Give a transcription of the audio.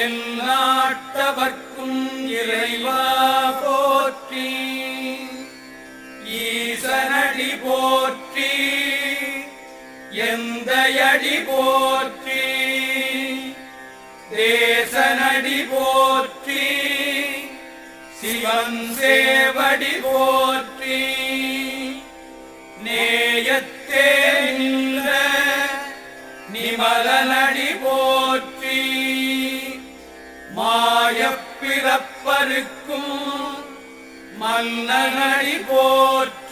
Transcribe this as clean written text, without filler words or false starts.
எந்நாட்டவர்க்கும் இறைவா போற்றி. ஈசனடி போற்றி, எந்தையடி போற்றி, தேசனடி போற்றி, சிவன் சேவடி போற்றி. நேயத்தே நின்ற நிமலனடி போற்றி. மாயப்பிறப்பருக்கும் மன்னனடி போற்றி.